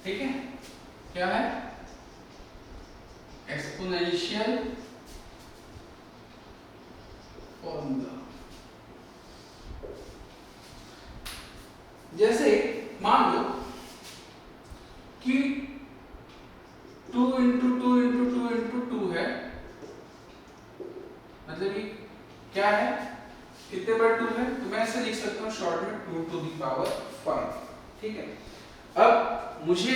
ठीक है, क्या है एक्सपोनेंशियल फॉर्मूला। जैसे मान लो कि 2 इंटू 2 इंटू 2 इंटू 2 है, मतलब ये क्या है, कितने बार 2 है, तो मैं ऐसे लिख सकता हूँ शॉर्ट में 2 टू दी पावर 5। ठीक है, अब मुझे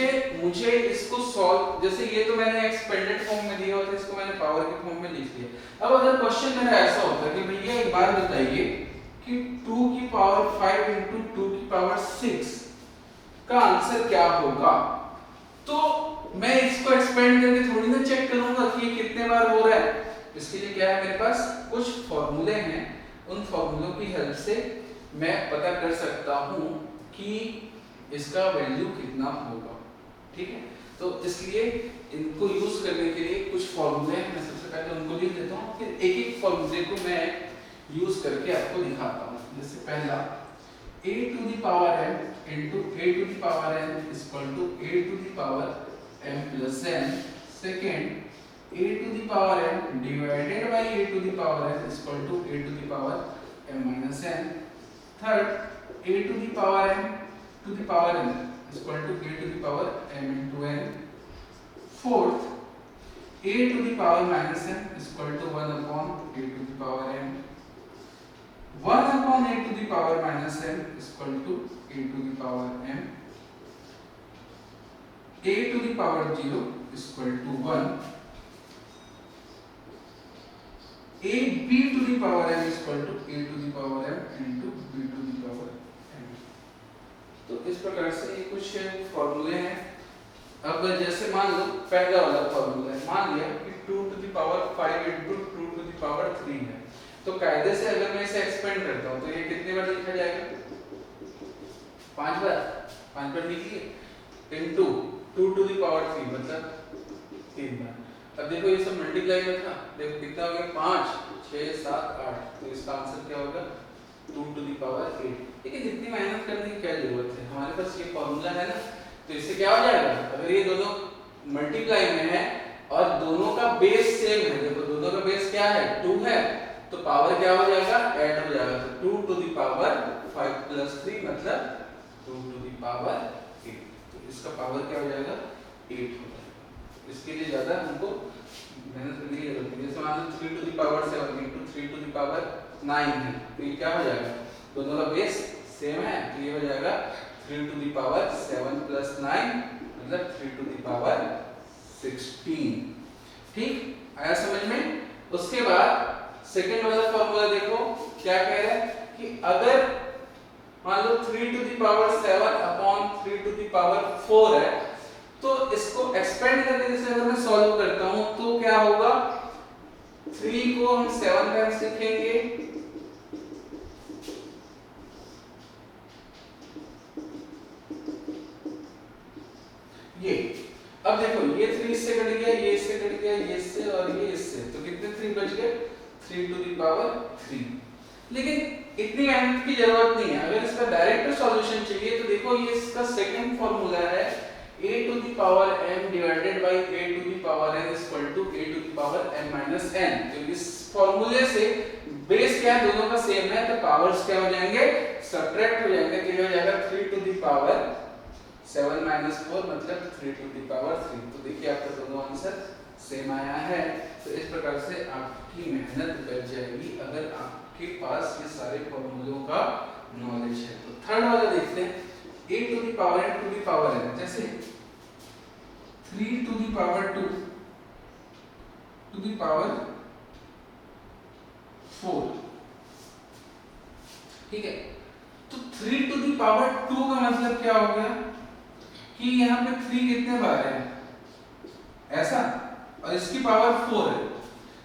इसको सॉल्व, जैसे ये तो मैंने एक्सपेंडेड फॉर्म में दिया होता है, इसको मैंने पावर के फॉर्म में लिख दिया। अब अगर क्वेश्चन मेरा ऐसा होता कि भैया एक बात बताइए कि 2 की पावर 5 इंटू 2 की पावर 6 का आंसर क्या होगा, तो मैं इसको एक्सपेंड करके थोड़ी ना चेक करूंगा कि ये कितने बार हो रहा है। इसके लिए क्या है, मेरे पास कुछ फॉर्मूले हैं, उन फॉर्मूलों की हेल्प से मैं पता कर सकता हूं कि इसका वैल्यू कितना होगा। ठीक है, तो इसलिए इनको यूज करने के लिए कुछ फॉर्मूले हैं, मैं सबसे पहले उनको लिख देता हूँ, फिर एक एक फॉर्मूले को मैं यूज करके आपको दिखाता हूँ। जैसे पहला a to the power m into a to the power n equal to a to the power m plus n। Second a to the power m divided by a to the power n equal to a to the power m minus n। Third a to the power m to the power n is equal to a to the power m into n. Fourth, a to the power minus n is equal to 1 upon a to the power n. 1 upon a to the power minus n is equal to a to the power m. a to the power 0 is equal to 1. a b to the power n is equal to a to the power m into b to the power n. तो इस प्रकार से ये कुछ फॉर्मूले हैं। अब जैसे मान लो पहला वाला फॉर्मूला है, मान लिया कि 2 to the power 5 into 2 to the power 3 है, तो कायदे से अगर मैं इसे एक्सपेंड करता हूँ तो ये कितने बार लिखा जाएगा, 5 बार लिखिए इंटू 2 टू द पावर 3 मतलब 3 बार। अब देखो ये सब मल्टीप्लाई में था, देखो कितना हो गया 5 6 7 8, तो इसका आंसर क्या होगा 2 टू द पावर 8। ठीक है, जितनी मेहनत करने की क्या जरूरत है, हमारे पास ये फॉर्मूला है ना, तो इससे क्या हो जाएगा, अगर ये दोनों मल्टीप्लाई में है और दोनों का बेस सेम है, देखो दोनों का बेस क्या है 2 है, तो पावर क्या हो जाएगा ऐड हो जाएगा, तो 2 टू द पावर 5 प्लस 3 मतलब 2 टू द पावर 8, तो इसका पावर क्या हो जाएगा 8 हो जाएगा। इसके लिए ज्यादा हमको मेहनत करने की जरूरत नहीं। जैसे मान लो 3 to the power 7 into 3 to the power 9 है, तो ये क्या हो जाएगा, दोनों का बेस सेम है, तो ये हो जाएगा 3 टू द पावर 7 प्लस 9 मतलब 3 टू द पावर 16। ठीक, आया समझ में। उसके बाद सेकंड वाला फॉर्मूला देखो क्या कह रहा है कि अगर मान लो 3 to the power 7 upon 3 to the power 4 है, तो इसको एक्सपेंड करने से अगर मैं सॉल्व करता हूं तो क्या होगा, 3 को हम 7 टाइम्स लिखेंगे, ये अब देखो ये 3 इससे कट गया, ये इससे कट गया, ये इससे और ये इससे, तो कितने 3 बच गए 3 टू द पावर 3। लेकिन इतनी मेहनत की जरूरत नहीं है, अगर इसका डायरेक्ट सॉल्यूशन चाहिए तो देखो ये इसका सेकंड फार्मूला है a to the power m divided by a to the power n equal to a to the power m minus n। तो इस फार्मूले से बेस क्या है, दोनों का सेम है, तो पावर्स क्या हो जाएंगे सब्ट्रैक्ट हो जाएंगे, तो ये हो जाएगा 3 टू द पावर 7 माइनस 4 मतलब 3 टू द पावर 3। तो देखिए आपका दोनों आंसर सेम आया है। तो इस प्रकार से आपकी मेहनत बच जाएगी अगर आपके पास ये सारे फॉर्मूलों का नॉलेज है। तो थर्ड वाला देखते हैं a to the power n to the power n, जैसे 3 to the power 2 to the power 4। ठीक है, तो 3 टू द पावर 2 का मतलब क्या हो गया कि यहाँ पे 3 कितने बार है ऐसा, और इसकी पावर 4 है,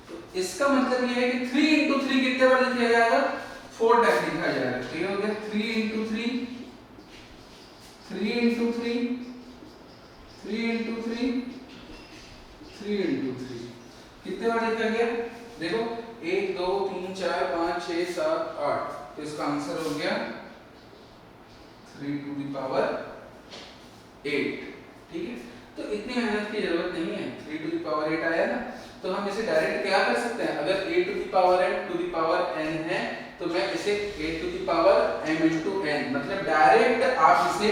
तो इसका मतलब ये है कि 3 इंटू 3 कितने बार लिखा जाएगा 4 टाइम लिखा जाएगा। तो ये हो गया 3 इंटू 3 3 इंटू 3 3 इंटू 3 3 इंटू 3 कितने बार लिखा गया, देखो 1 2 3 4 5 6 7 8, तो इसका आंसर हो गया 3 टू द पावर 8। ठीक है, तो इतनी मेहनत की जरूरत नहीं है। 3 टू द पावर 8 आया ना, तो हम इसे डायरेक्ट क्या कर सकते हैं, अगर a to the power n to the power n है तो मैं इसे a to the power m into n, मतलब डायरेक्ट आप इसे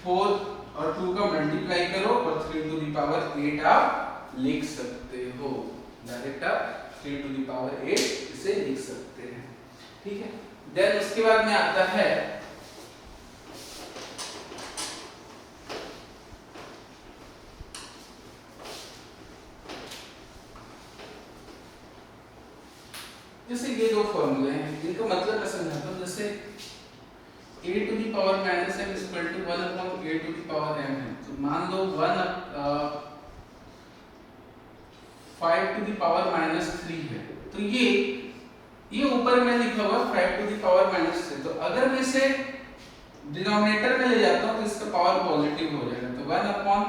4 और 2 का मल्टीप्लाई करो और 3 टू द पावर 8 आप लिख सकते हो। डायरेक्ट आप 3 टू द पावर 8 इसे लिख सकते हैं। ठीक है, देन उसके बाद में आता है जैसे ये दो फॉर्मूले हैं, इनका मतलब मैं समझाता हूँ। जैसे a to the power minus m equal to 1 upon a to the power m है, तो मान लो 5 टू द पावर माइनस 3 है, तो ये ऊपर में लिखा हुआ 5 टू द पावर माइनस 3, तो अगर मैं इसे डिनोमिनेटर में ले जाता हूँ तो इसका पावर पॉजिटिव हो जाएगा, तो 1 अपॉन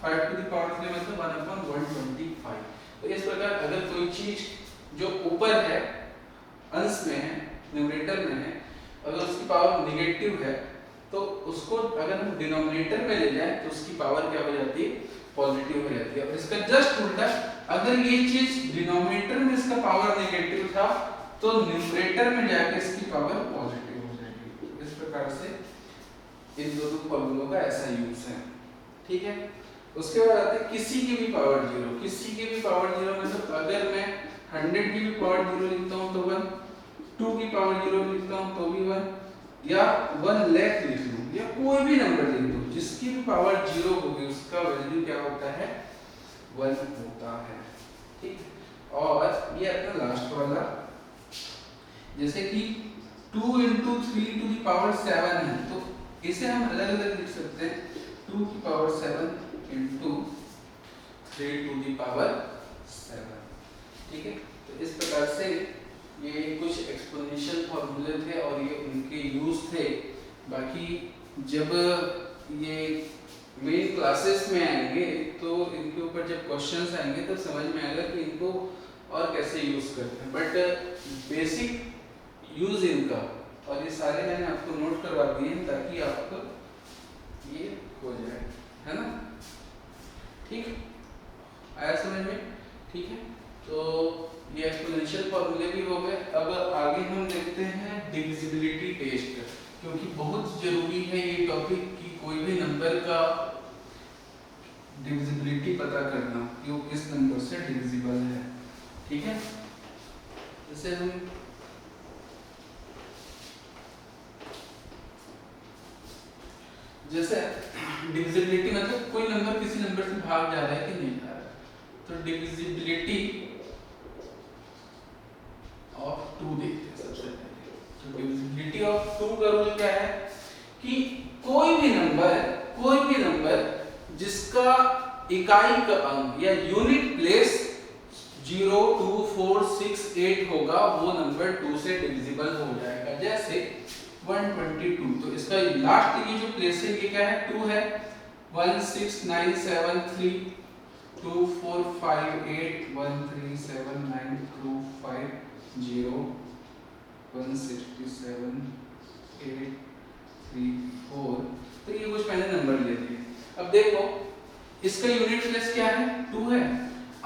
5 टू द पावर 3 मतलब 1 अपॉन 125। तो इस प्रकार अगर कोई चीज जो ऊपर है अंश में है, न्यूमरेटर में है, अगर उसकी पावर नेगेटिव है तो उसको अगर हम डिनोमिनेटर में ले जाएं तो उसकी पावर क्या हो जाती है, पॉजिटिव हो जाती है। और इसका जस्ट उल्टा, अगर ये चीज डिनोमिनेटर में इसका पावर नेगेटिव था तो न्यूमरेटर में जाकर इसकी पावर पॉजिटिव हो जाएगी। इस प्रकार से इन दोनों फॉर्मूलों का ऐसा यूज है। ठीक है, उसके बाद आते हैं किसी की भी पावर 0। किसी की भी पावर 0 मतलब अगर मैं 100 की भी पावर 0 लिखता हूं तो 1, 2 की पावर 0 लिखता हूं तो भी 1, या 1 लाख लिख लूं या कोई भी नंबर लिख दूं, जिसकी भी पावर 0 होगी उसका वैल्यू क्या होता है, 1 होता है। ठीक, और ये अपना लास्ट वाला, जैसे कि 2 into 3 to the power 7 है, तो इसे हम अलग अलग लिख सकते हैं, 2 की power 7 into 3 to the power 7। ठीक है, तो इस प्रकार से ये कुछ एक्सपोनेंशियल फॉर्मूले थे और ये उनके यूज थे। बाकी जब ये मेन क्लासेस में आएंगे तो इनके ऊपर जब क्वेश्चंस आएंगे तब समझ में आएगा कि इनको और कैसे यूज करते हैं, बट बेसिक यूज इनका और ये सारे मैंने आपको नोट करवा दिए हैं ताकि आपको ये हो जाए, है ना। ठीक, आया समझ में। ठीक है, तो ये एक्सपोनेंशियल फॉर्मूले भी हो गए। अब आगे हम देखते हैं डिविजिबिलिटी टेस्ट, क्योंकि बहुत जरूरी है ये टॉपिक कि कोई भी नंबर का डिविजिबिलिटी पता करना कि वो किस नंबर से डिविजिबल है। ठीक है, जैसे हम जैसे डिविजिबिलिटी मतलब कोई नंबर किसी नंबर से भाग जा रहा है कि नहीं जा रहा है, तो डिविजिबिलिटी ऑफ 2 देखते हैं सबसे पहले। तो डिविजिबिलिटी ऑफ 2 का रूल क्या है कि कोई भी नंबर जिसका इकाई का अंक या यूनिट प्लेस 0, 2, 4, 6, 8 होगा वो नंबर 2 से डिविजिबल हो जाएगा। जैसे 122, तो इसका लास्ट ये जो प्लेस है ये क्या है, 2 है। 1, 6, 9, 7, 3, 2, 4, 5, 8, 1, 3, 7, 9, 2, 5, 0, 167, 8, 3, 4। तो ये कुछ मैंने नंबर ले दिए। अब देखो इसका यूनिट प्लेस क्या है, 2 है।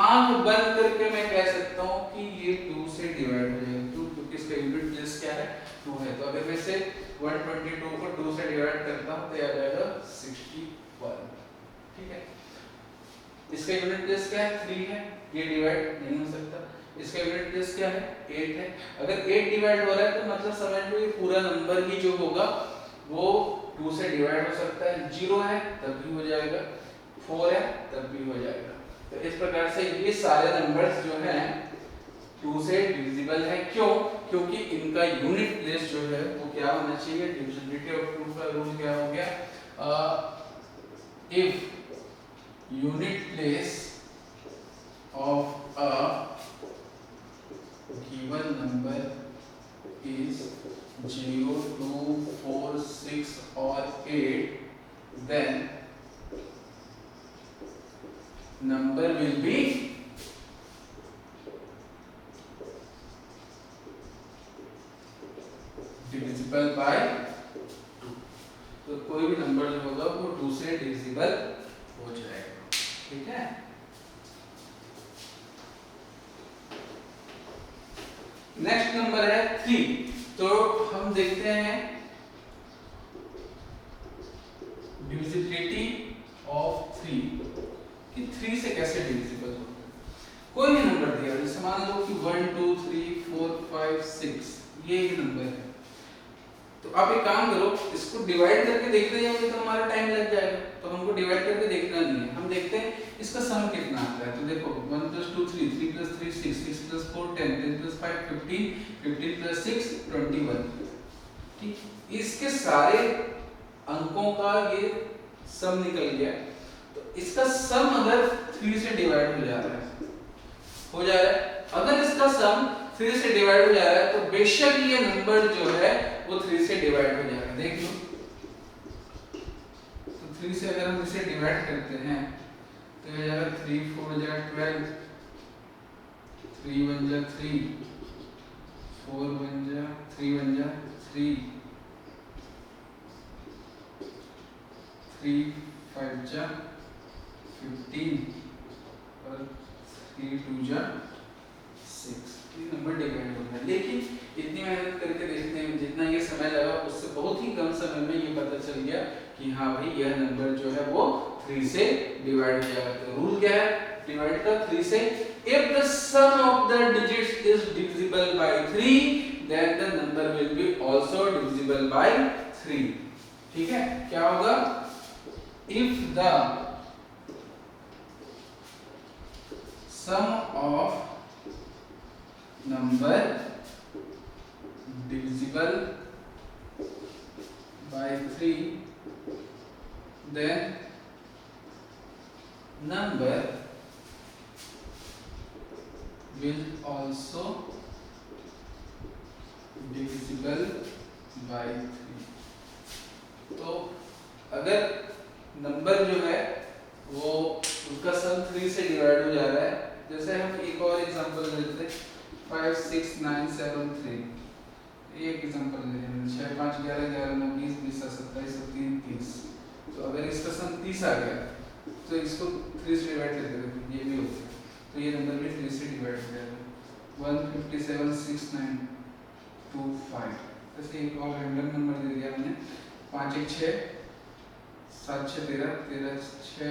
आंख बंद करके मैं कह सकता हूँ कि ये 2 से डिवाइड हो जाएगा, क्योंकि इसका यूनिट प्लेस क्या है, 2 है। तो अगर मैं इसे 122 को 2 से डिवाइड करता हूँ तो आ जाएगा 61। ठीक है, इसका यूनिट प्लेस क्या है, 3 है, ये डिवाइड नहीं हो सकता। इसका यूनिट प्लेस क्या है, 8 है। अगर 8 डिवाइड हो रहा है तो मतलब समझ लो ये पूरा नंबर ही जो होगा वो 2 से डिवाइड हो सकता है। 0 है तब भी हो जाएगा, 4 है तब भी हो जाएगा। तो इस प्रकार से ये सारे नंबर्स जो हैं 2 से डिविजिबल है। क्यों? क्योंकि इनका यूनिट प्लेस जो है वो क्या होना चाहिए, डिविजिबिलिटी ऑफ 2 का रूल क्या हो गया, if unit place of a given number is 0, 2, 4, 6 और 8, then number will be divisible by 2। तो कोई भी नंबर जो होगा वो 2 से डिविजिबल ठीक है। नेक्स्ट नंबर है 3। तो हम देखते हैं डिविजिबिलिटी ऑफ 3 कि 3 से कैसे डिविजिबल होता है। कोई भी नंबर दिया, जैसे मान लो कि 1 2 3 4 5 6 ये एक नंबर है, तो आप एक काम करो, इसको डिवाइड करके देखते जाओगे तो हमारा टाइम लग जाएगा, तो हमको डिवाइड करके देखना नहीं है, हम देखते हैं इसका सम कितना आता है। तो देखो 1 + 2 3 3 + 3 6 6 + 4 10 10 + 5 15 15 + 6 21। ठीक, इसके सारे अंकों का ये सम निकल गया। तो इसका सम अगर 3 से डिवाइड हो जा रहा है, अगर इसका सम 3 से डिवाइड हो जा रहा है तो बेशक ये नंबर जो है वो 3 से डिवाइड हो जाएगा। देख लो, तो 3 से अगर हम इसे डिवाइड करते हैं तो ये जाएगा 3 4 जा 12, 3 1 जा 3, 4 1 जा 3 1 जा 3, 3 5 जा 15 और 3 2 जा 6। ये नंबर डिवाइड हो गया। लेकिन इतनी मेहनत करके देखने में जितना ये समय लगा उससे बहुत ही कम समय में ये पता चल गया कि हाँ भाई यह नंबर जो है वो 3 से डिवाइड हो जाएगा। तो रूल क्या है डिवाइड का 3 से? If the sum of the digits is divisible by 3 then the number will be also divisible by 3। ठीक है, क्या होगा? If the sum of number divisible by 3 then number will also divisible by 3। तो अगर number जो है वो उसका सम 3 से डिवाइड हो जा रहा है, जैसे हम एक और एग्जांपल लेते हैं 5 6 9 7 3, एक एग्जांपल ले लें 6 5 11 11 9 20 20 27 3 30। तो अगर इसका सम 30 आ गया तो इसको 3 से डिवाइड कर देते, ये भी हो गया, तो ये नंबर भी 3 से डिवाइड हो जाएगा। 157 6 9 2 5। ऐसे एक और रैंडम नंबर दे दिया हमने 5 1 6 7 6 13 13 6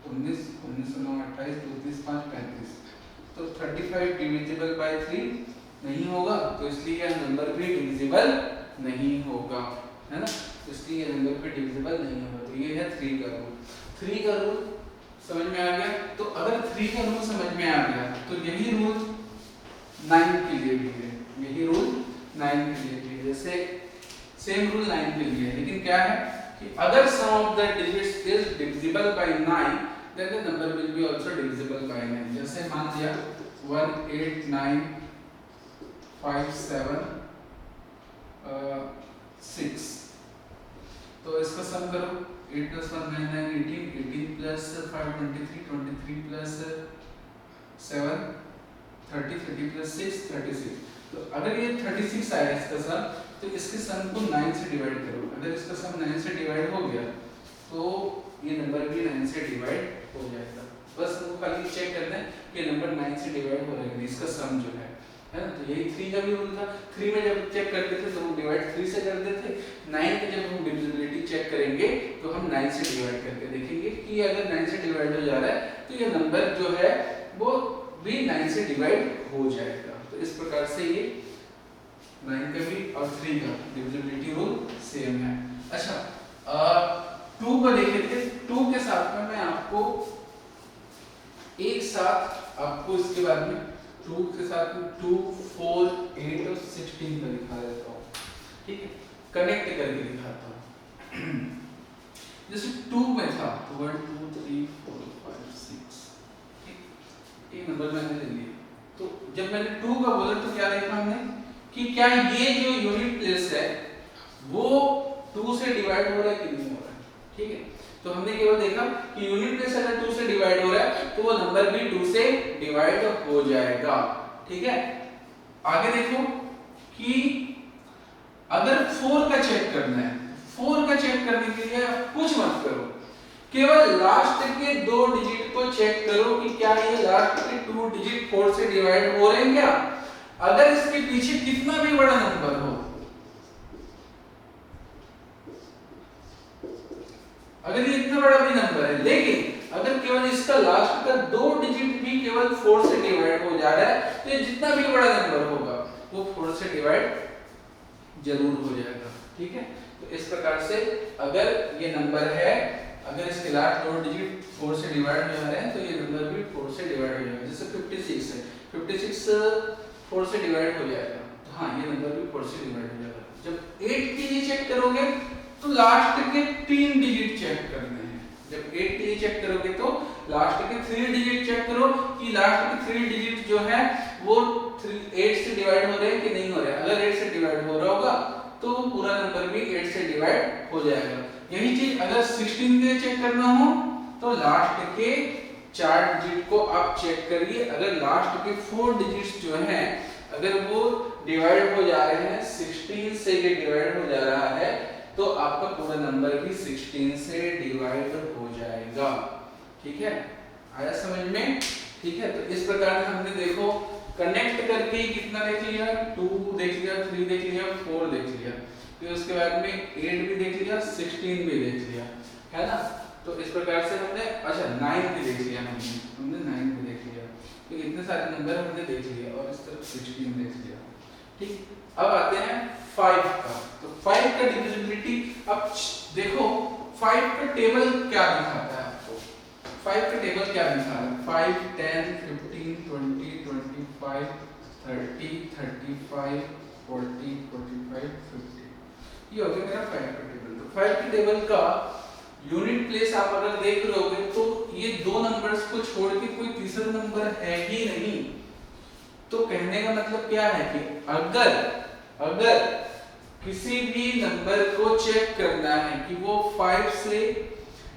19 19 9 28 2 30 5 35। तो 35 डिविजिबल बाय 3 नहीं होगा, तो इसलिए यह नंबर भी डिविजिबल नहीं होगा, है ना। इसलिए यह नंबर भी डिविजिबल नहीं होगा। तो ये है 3 का रूल। 3 का रूल समझ में आ गया। तो अगर 3 का रूल समझ में आ गया तो यही रूल 9 के लिए भी है, यही रूल 9 के लिए भी है। जैसे सेम रूल 9 के लिए है, लेकिन क्या है कि अगर sum of the digits is divisible by 9 then the number will be also divisible by 9। जैसे मान लिया 1 8 9 5 7 6, तो इसका सम करो 8 + 1 9 9 18 18 + 5 23 23 + 7 30 30 + 6 36। तो अगर ये 36 आया इसका सम, तो इसके सम को 9 से डिवाइड करो। अगर इसका सम 9 से डिवाइड हो गया तो ये नंबर भी 9 से डिवाइड हो जाएगा। बस हमको खाली चेक करना है कि नंबर 9 से डिवाइड हो रहा है इसका सम जो है ना। तो यही 3 का भी रूल था। 3 में जब चेक करते थे तो हम डिवाइड 3 से करते थे। 9 में जब हम डिविजिबिलिटी चेक करेंगे तो हम 9 से डिवाइड करके देखेंगे कि अगर 9 से डिवाइड हो जा रहा है तो ये नंबर जो है वो भी 9 से डिवाइड हो जाएगा। तो इस प्रकार से ये 9 का भी और 3 का डिविजिबिलिटी रूल सेम है। अच्छा 2 को देखे थे। 2 के साथ में मैं आपको एक साथ आपको इसके बारे में 2 के साथ में 2 4 8 और 16 का दिखा देता हूँ। ठीक है, कनेक्ट करके दिखाता हूँ। जैसे 2 में था 1 2 3 4 5 6, एक नंबर मैंने ले लिया। तो जब मैंने 2 का बोला तो क्या देखा हमने कि क्या ये जो यूनिट प्लेस है वो 2 से डिवाइड हो रहा है कि नहीं हो रहा है। ठीक है, तो हमने केवल देखा कि यूनिट प्लेस अगर 2 से डिवाइड हो रहा है तो वो नंबर भी 2 से डिवाइड हो जाएगा। ठीक है, आगे देखो कि अगर 4 का चेक करना है, 4 का चेक करने के लिए कुछ मत करो, केवल लास्ट के 2 डिजिट को चेक करो कि क्या ये लास्ट के 2 डिजिट 4 से डिवाइड हो रहे हैं क्या। अगर इसके पीछे कितना भी बड़ा नंबर हो, अगर ये इतना बड़ा भी नंबर है, लेकिन अगर केवल इसका लास्ट का 2 डिजिट भी केवल 4 से डिवाइड हो जा रहा है, तो ये जितना भी बड़ा नंबर होगा वो 4 से डिवाइड जरूर हो जाएगा। ठीक है, तो इस प्रकार से अगर ये नंबर है, अगर इसके लास्ट 2 डिजिट 4 से डिवाइड हो जा रहे हैं, तो ये नंबर भी 4 से डिवाइड हो जाएगा। जैसे 56 है, 56 4 से डिवाइड हो जाएगा, तो हाँ ये नंबर भी 4 से डिवाइड हो जाएगा। जब 8 के लिए चेक करोगे तो लास्ट के 3 डिजिट चेक करने हैं। जब 8 के लिए चेक करोगे तो लास्ट के 3 डिजिट चेक करो कि लास्ट के 3 डिजिट जो है वो 8 से डिवाइड हो रहे हैं कि नहीं हो रहे हैं। अगर 8 से डिवाइड हो रहा होगा तो पूरा नंबर भी 8 से डिवाइड हो जाएगा। यही चीज अगर 16 के लिए चेक करना हो तो लास्ट के 4 डिजिट को आप चेक करिए। अगर लास्ट के 4 डिजिट्स जो हैं अगर वो डिवाइड हो जा रहे हैं, 16 से ये डिवाइड हो जा रहा है, तो आपका पूरा नंबर भी 16 से डिवाइड हो जाएगा। ठीक है, आया समझ में? ठीक है, तो इस प्रकार से हमने देखो कनेक्ट करके कितना देख लिया, 2 देख लिया, 3 देख लिया, 4 देख लिया, फिर उसके बाद में 8 भी देख लिया, 16 भी देख लिया, है ना। तो इस प्रकार से हमने अच्छा 9 भी देख लिया, हमने 9 भी देख लिया, तो इतने सारे नंबर हमने देख लिया और इस तरफ 16 देख लिया। ठीक, अब आते हैं 5 का। तो 5 का डिविजिबिलिटी, अब देखो 5 का टेबल क्या दिखाता है आपको। 5 का टेबल क्या दिखा रहा है? 5 10 15 20 25 30 35 40 45 50, ये हो गया मेरा 5 का टेबल। तो 5 के टेबल का यूनिट प्लेस आप अगर देख रहे होगे तो ये 2 नंबर्स को छोड़ के कोई तीसरा नंबर है ही नहीं। तो कहने का मतलब क्या है कि अगर किसी भी नंबर को चेक करना है कि वो 5 से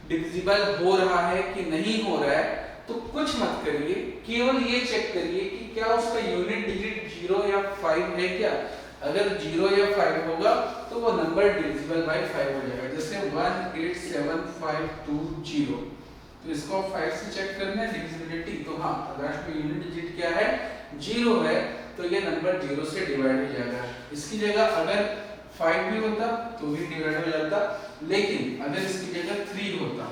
डिविजिबल हो रहा है कि नहीं हो रहा है, तो कुछ मत करिए, केवल ये चेक करिए कि क्या उसका यूनिट डिजिट 0 या 5 है क्या। अगर 0 या 5 होगा तो वो नंबर डिविजिबल बाय 5 हो जाएगा। जैसे 18752 तो इसको 5 से चेक करना है डिविजिबिलिटी, तो हाँ लास्ट में यूनिट डिजिट क्या है 0 है, तो ये नंबर 0 से डिवाइड हो जाएगा। इसकी जगह अगर 5 भी होता तो भी डिवाइड हो जाता, लेकिन अगर इसकी जगह 3 होता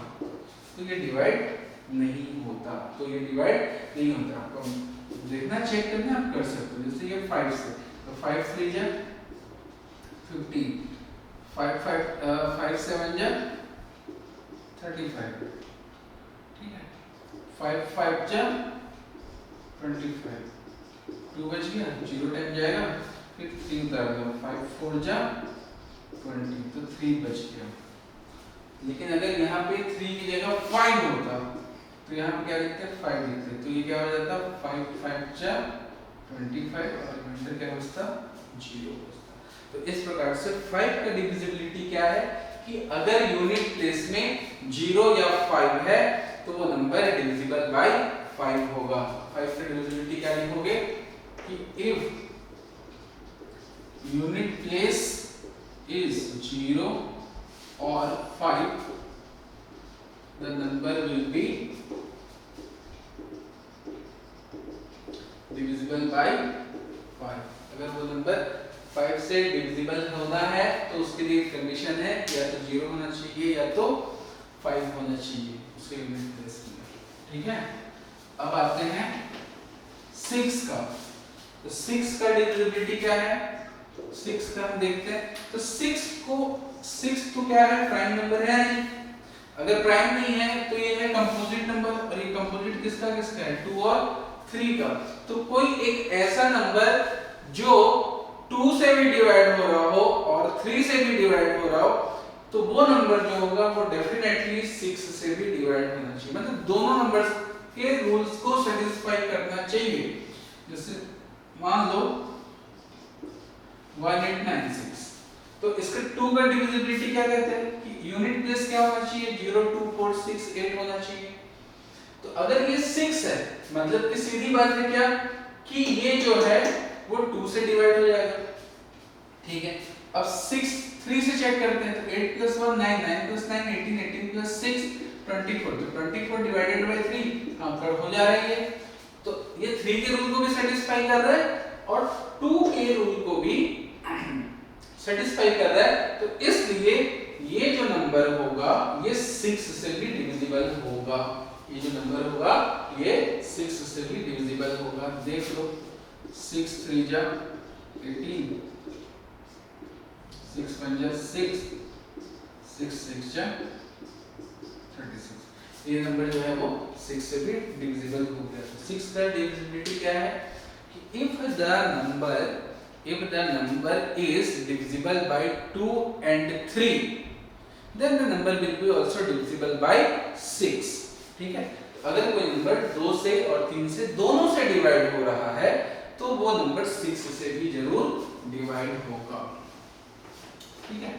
तो ये डिवाइड नहीं होता, तो ये डिवाइड नहीं होता। आपको देखना चेक करना आप कर सकते हो। जैसे ये 5 से, तो 5 3 जा 15, 5 7 जा 35, ठीक है, 5 5 जा 25, 2 बच गया, 0 टाइम जाएगा, फिर 3 उतार दो, 5 4 जा 20, तो 3 बच गया। लेकिन अगर यहाँ पे 3 की जगह 5 होता तो यहाँ पे क्या लिखते हैं 5 लिखते, तो ये क्या हो जाता 5 5 जा 25 और रिमाइंडर क्या बचता 0 बचता। तो इस प्रकार से 5 का डिविजिबिलिटी क्या है कि अगर यूनिट प्लेस में 0 या 5 है तो वो नंबर डिविजिबल बाय 5 होगा। 5 का डिविजिबिलिटी क्या लिखोगे कि if unit place is 0 or 5, the number will be divisible by 5। अगर वो नंबर 5 से डिविजिबल होना है तो उसके लिए कंडीशन है या तो 0 होना चाहिए या तो 5 होना चाहिए उसके यूनिट प्लेस में। ठीक है, अब आते हैं 6 का। तो 6 का डिविजिबिलिटी क्या है, 6 का हम देखते हैं। तो 6 तो क्या है प्राइम नंबर है नहीं, अगर प्राइम नहीं है तो ये है कंपोजिट नंबर, और ये कंपोजिट किसका किसका है 2 और 3 का। तो कोई एक ऐसा नंबर जो 2 से भी डिवाइड हो रहा हो और 3 से भी डिवाइड हो रहा हो, तो वो नंबर जो होगा वो डेफिनेटली 6 से भी डिवाइड होना चाहिए, मतलब दोनों नंबर्स के रूल्स को सेटिस्फाई करना चाहिए। जैसे मान लो 1896, तो इसका 2 का डिविजिबिलिटी क्या कहते हैं कि यूनिट प्लेस क्या होना चाहिए 0 2 4 6 8 होना चाहिए। तो अगर ये 6 है मतलब कि सीधी बात है क्या कि ये जो है वो 2 से डिवाइड हो जाएगा। ठीक है, अब 6 3 से चेक करते हैं, तो 8 + 1 9 9 + 9 18 18 + 6 24, तो 24 डिवाइडेड बाय 3 काउंट हो जा रही है, तो ये 3 के रूल को भी सेटिस्फाई कर रहा है और 2 के रूल को भी सेटिस्फाई कर रहा है, तो इसलिए ये जो नंबर होगा ये 6 से भी डिविजिबल होगा। ये जो नंबर होगा ये 6 से भी डिविजिबल होगा। देख लो 6 3 जा 18, 6 1 जा 6, 6 6 जा 36। ये नंबर जो है वो 6 से भी डिविजिबल हो गया। 6 का डिविजिबिलिटी क्या है कि if the number is divisible by 2 and 3, then the number will be also divisible by 6। ठीक है, अगर कोई नंबर 2 से और 3 से दोनों से डिवाइड हो रहा है तो वो नंबर 6 से भी जरूर डिवाइड होगा। ठीक है,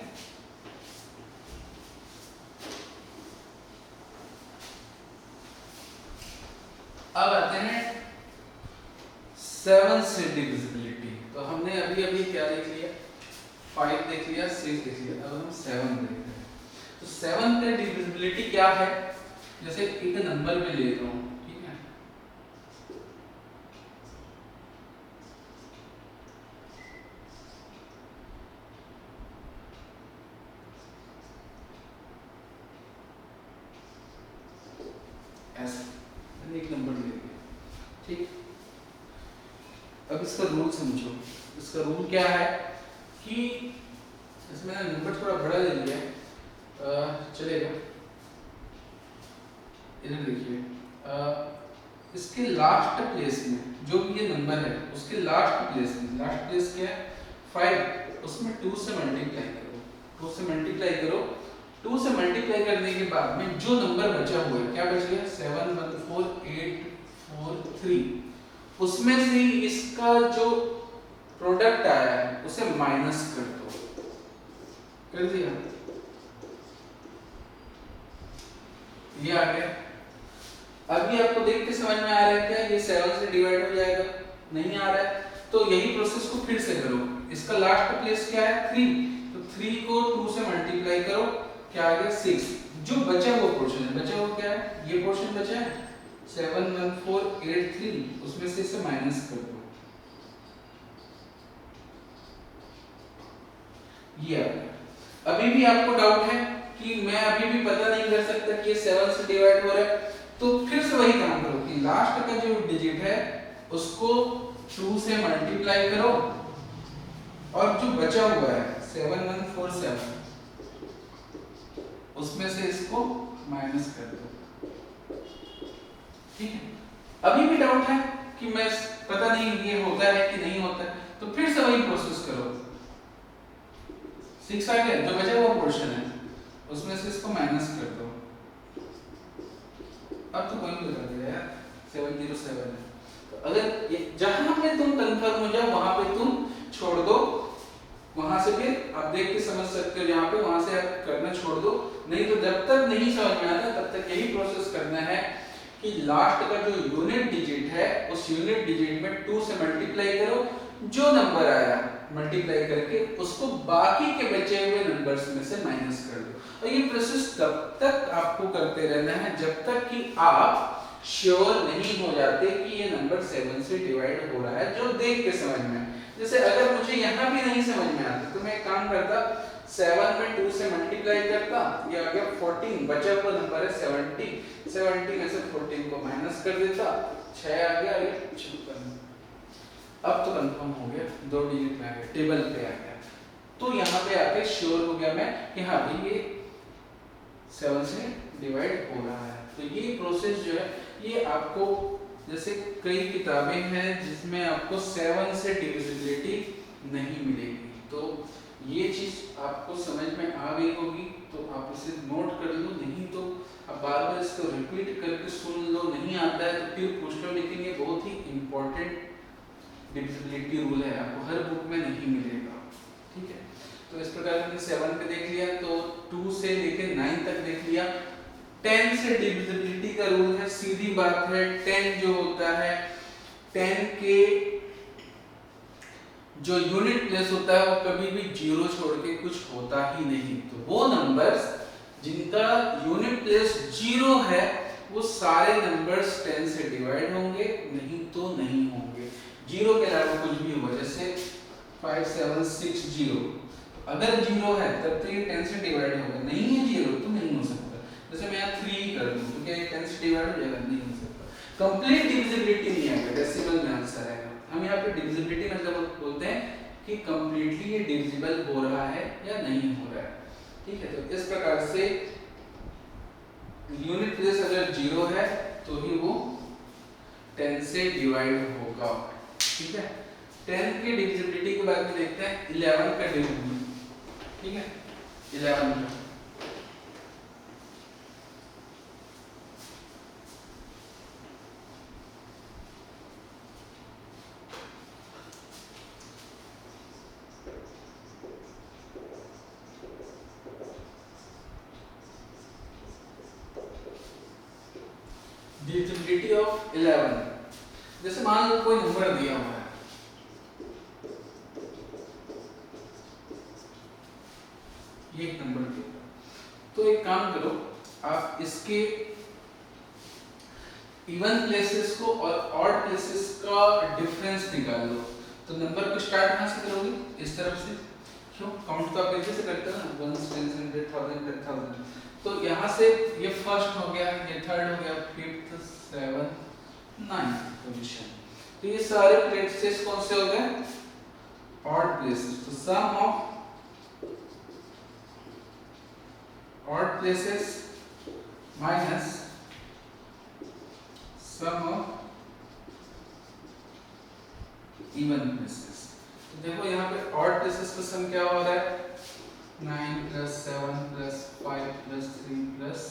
अब आते हैं 7 से डिविजिबिलिटी। तो हमने अभी अभी क्या देख लिया, 5 देख लिया, 6 देख लिया, अब हम 7 देख रहे हैं। तो 7 का डिविजिबिलिटी क्या है, जैसे एक नंबर में लेता हूं, ठीक है, ऐसा एक नंबर ले लिया, ठीक। अब इसका रूल समझो। इसका रूल क्या है कि इसमें नंबर थोड़ा बड़ा ले लिया, चलेगा। इधर देखिए, इसके लास्ट प्लेस में जो भी ये नंबर है उसके लास्ट प्लेस में, लास्ट प्लेस क्या है 5, उसमें 2 से मल्टीप्लाई करो, 2 से मल्टीप्लाई करो। 2 से मल्टीप्लाई करने के बाद में जो नंबर बचा हुआ है, क्या बच गया 7 1 4 8 4 3, उसमें से इसका जो प्रोडक्ट आया है उसे माइनस कर दो। कर दिया, ये आ गया। अभी आपको देख के समझ में आ रहा है क्या ये 7 से डिवाइड हो जाएगा? नहीं आ रहा है, तो यही प्रोसेस को फिर से करो। इसका लास्ट प्लेस क्या है 3, तो 3 को 2 से मल्टीप्लाई करो, क्या आ गया 6। जो बचा हुआ पोर्शन है, बचा हुआ क्या है, ये पोर्शन बचा है 7 1 4 8 3, उसमें से इसे माइनस कर दो, ये आ गया। अभी भी आपको डाउट है कि मैं अभी भी पता नहीं कर सकता कि ये 7 से डिवाइड हो रहा है, तो फिर से वही काम करो कि लास्ट का जो डिजिट है उसको 2 से मल्टीप्लाई करो और जो बचा हुआ है 7 1 4 7, उसमें से इसको माइनस कर दो। ठीक है, अभी भी डाउट है कि मैं पता नहीं ये होता है कि नहीं होता है, तो फिर से वही प्रोसेस करो। 6 आ गया, जो बचा हुआ पोर्शन है उसमें से इसको माइनस कर दो। अब तो कोई भी बता देगा यार 707 है, तो अगर जहां पे तुम कंफर्म हो जाओ वहां पे तुम छोड़ दो, वहां से फिर आप देख के समझ सकते हो, जहां पे वहां से आप करना छोड़ दो। नहीं तो जब तक नहीं समझ में आता तब तक यही प्रोसेस करना है कि लास्ट का जो यूनिट डिजिट है उस यूनिट डिजिट में 2 से मल्टीप्लाई करो, जो नंबर आया मल्टीप्लाई करके उसको बाकी के बचे हुए नंबर्स में से माइनस कर दो। और ये प्रोसेस तब तक आपको करते रहना है जब तक कि आप श्योर नहीं हो जाते कि ये नंबर 7 से डिवाइड हो रहा है, जो देख के समझ में। जैसे अगर मुझे यहाँ भी नहीं समझ में आता तो मैं एक काम करता, 7 में 2 से मल्टीप्लाई करता, ये आ गया 14, बचा हुआ नंबर है 70, 70 में से 14 को माइनस कर देता, 6 आ गया, ये 56। अब तो कंफर्म हो गया, 2 डिजिट में आ गया, टेबल पे आ गया, तो यहाँ पे आके श्योर हो गया मैं कि हाँ भाई ये 7 से डिवाइड हो रहा है। तो ये प्रोसेस जो है ये आपको, जैसे कई किताबें हैं जिसमें आपको 7 से डिविजिबिलिटी नहीं मिलेगी, तो ये चीज आपको समझ में आ गई होगी, तो आप इसे नोट कर लो, नहीं तो आप बार बार इसको रिपीट करके सुन लो, नहीं आता है तो फिर पूछ लो। लेकिन ये बहुत ही इंपॉर्टेंट डिविजिबिलिटी रूल है, आपको हर बुक में नहीं मिलेगा। ठीक है, तो इस प्रकार हमने 7 पे देख लिया, तो 2 से लेके 9 तक देख लिया। 10 से डिविजिबिलिटी का रूल है, सीधी बात है, 10 जो होता है 10 के जो यूनिट प्लेस होता है वो कभी भी 0 छोड़ के कुछ होता ही नहीं, तो वो नंबर्स जिनका यूनिट प्लेस 0 है वो सारे नंबर्स 10 से डिवाइड होंगे, नहीं तो नहीं होंगे। 0 के अलावा कुछ भी होगा, जैसे 5 7 6 0, अगर 0 है तब तो ये 10 से डिवाइड होगा, नहीं है 0 तो नहीं हो सकता। जैसे मैं यहाँ 3 कर दूं तो क्या ये 10 से डिवाइड हो जाएगा? नहीं हो सकता। कंप्लीट डिविजिबिलिटी नहीं आएगा, डेसिमल में आंसर आएगा। हम यहाँ पे डिविजिबिलिटी मतलब बोलते हैं कि कंप्लीटली ये डिविजिबल हो रहा है या नहीं हो रहा है, ठीक है। तो इस प्रकार से यूनिट प्लेस अगर 0 है तो ही वो 10 से डिवाइड होगा, ठीक है। 10 की डिविजिबिलिटी के बाद में देखते हैं 11 का डिविजिबिलिटी, ठीक है। 11 का डिविजिबिलिटी ऑफ 11, जैसे मान लो कोई नंबर दिया हुआ है, ये एक नंबर दिया, तो एक काम करो, आप इसके इवन प्लेसेस को और ऑड प्लेसेस का डिफरेंस निकाल लो। तो नंबर को स्टार्ट कहां से करोगे? इस तरफ से। क्यों? काउंट तो आप ऐसे से करते हो ना, 1 10 100 1000 10,000। तो यहाँ से ये फर्स्ट हो गया, ये थर्ड हो गया, फिफ्थ 7 9 पोजीशन। तो ये सारे प्लेसेस कौन से हो गए? Odd places. तो sum of odd places minus sum of even places. तो देखो यहाँ पे ऑड प्लेसेस का सम क्या हो रहा है? 9 + 7 + 5 + 3 +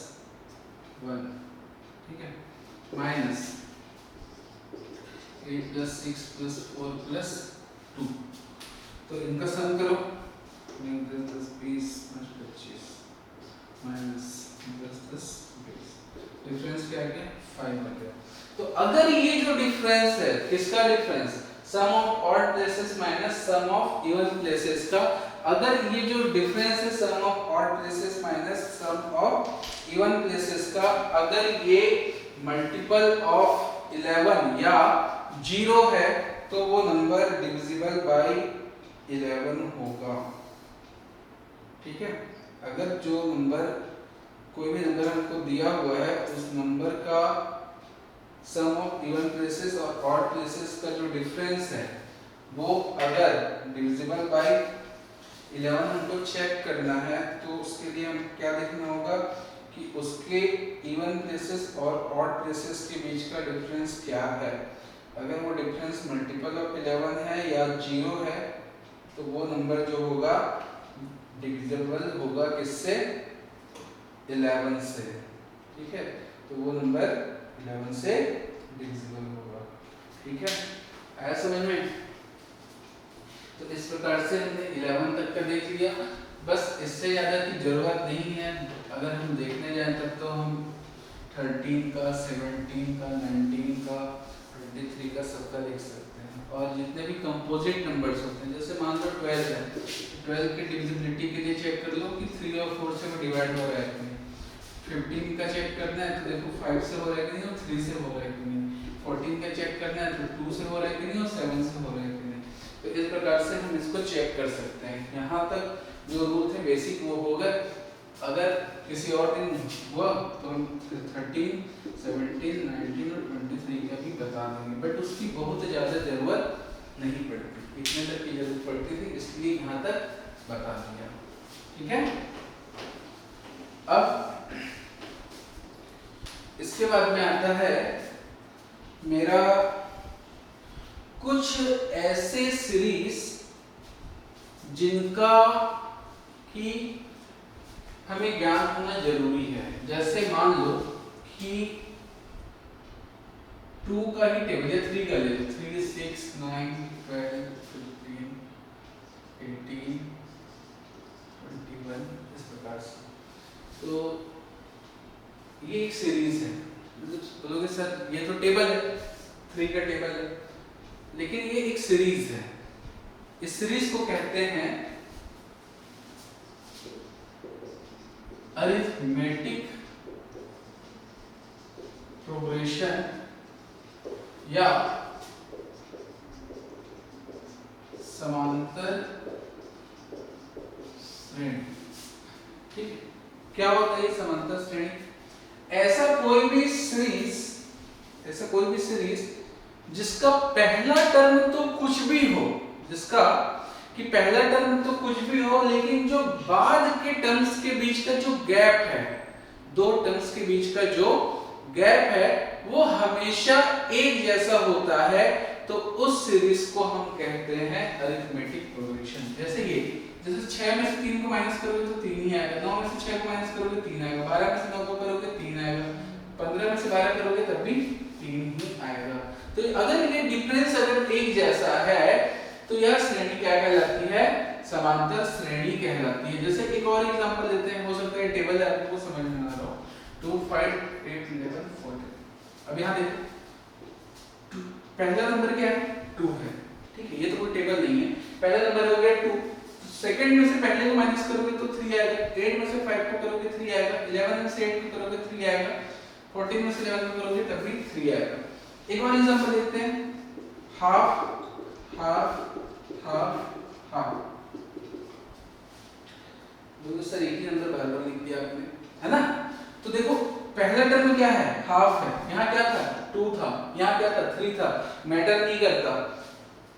1, ठीक है, माइनस 8 + 6 + 4 + 2। तो इनका सम करो, 10 10 20 25 माइनस 10 10 20, डिफरेंस क्या आ गया? 5 आ गया। तो अगर ये जो डिफरेंस है, किसका डिफरेंस? Sum of odd places minus sum of even places का, अगर ये जो डिफरेंस है sum of odd places minus sum of even places का, अगर ये मल्टीपल ऑफ 11 या 0 है तो वो नंबर डिविजिबल बाय 11 होगा, ठीक है। अगर जो नंबर, कोई भी नंबर हमको दिया हुआ है, उस नंबर का सम ऑफ इवन प्लेसेस और ऑड प्लेसेस का जो डिफरेंस है वो अगर डिविजिबल बाय 11 हमको चेक करना है, तो उसके लिए हम क्या देखना होगा कि उसके इवन प्लेसेस और ऑड प्लेसेस के बीच का डिफरेंस क्या है। अगर वो डिफरेंस मल्टीपल ऑफ 11 है या 0 है तो वो नंबर जो होगा डिविजिबल होगा किससे? 11 से, ठीक है। तो वो नंबर 11 से डिविजिबल होगा, ठीक है। आया समझ में? तो इस प्रकार से हमने 11 तक का देख लिया, बस इससे ज़्यादा की ज़रूरत नहीं है। अगर हम देखने जाएं तब तो हम 13 का, 17 का, 19 का, 23 का सबका देख सकते हैं। और जितने भी कंपोजिट नंबर्स होते हैं, जैसे मान लो 12 है, 12 की डिविजिबिलिटी के लिए चेक कर लो कि 3 और 4 से वो डिवाइड हो रहा है कि नहीं। 15 का चेक करना है तो देखो 5 से हो रहा है कि नहीं और 3 से हो रहा है कि नहीं। 14 का चेक करना है तो 2 से हो रहा है कि नहीं और 7 से हो रहा है कि नहीं। तो इस प्रकार से हम इसको चेक कर सकते हैं। यहाँ तक जो रूल थे बेसिक वो हो गए। अगर किसी और दिन हुआ तो हम 13, 17, 19 और 23 का भी बता देंगे, बट उसकी बहुत ज़्यादा ज़रूरत नहीं पड़ती, इतने तक की जरूरत पड़ती थी, इसलिए यहाँ तक बता दिया, ठीक है। अब इसके बाद में आता है मेरा कुछ ऐसे सीरीज जिनका कि हमें ज्ञान होना जरूरी है। जैसे मान लो कि 2 का ही टेबल या 3 का ले लो, 3 6 9 12 15 18 21 इस प्रकार से। तो ये एक सीरीज है। बोलोगे सर ये तो टेबल है, 3 का टेबल है, लेकिन ये एक सीरीज है। इस सीरीज को कहते हैं अरिथमेटिक प्रोग्रेशन या समांतर श्रेणी। ठीक है, क्या होता है समांतर श्रेणी? ऐसा कोई भी सीरीज जिसका पहला टर्म तो कुछ भी हो, जिसका कि पहला टर्म तो कुछ भी हो, लेकिन जो बाद के टर्म्स के बीच का जो गैप है, दो टर्म्स के बीच का जो गैप है वो हमेशा एक जैसा होता है, तो उस सीरीज को हम कहते हैं अरिथमेटिक प्रोग्रेशन। जैसे 6 में से 3 को माइनस करोगे तो 3 ही आएगा, 9 में से 6 को माइनस करोगे 3 आएगा, 12 में से 9 को करोगे 3 आएगा, 15 में से 12 करोगे तब भी 3 ही आएगा। तो अगर ये डिफरेंस अगर एक जैसा है तो यह श्रेणी क्या कहलाती है? समांतर श्रेणी कहलाती है। जैसे एक और एग्जांपल देते हैं, हो सकता है टेबल है आपको समझ में ना आ रहा हो। 2 5 8 11 14। अब यहाँ देखो पहला नंबर क्या है? 2 है। ठीक है, ये तो कोई टेबल नहीं है। पहला नंबर हो गया 2, सेकंड में से पहले को माइनस करोगे तो 3 आएगा, 8 में से 5 को करोगे 3 आएगा, 11 में से 8 को करोगे 3 आएगा, 14 में से 11 को करोगे तब भी 3 आएगा। एक और एग्जांपल देखते हैं, हाफ हाफ हाफ हाफ। दोनों सर एक ही नंबर बार-बार लिख दिया आपने, है ना? तो देखो पहला टर्म क्या है? हाफ है। यहाँ क्या था? 2 था। यहाँ क्या था? 3 था। मैटर नहीं करता।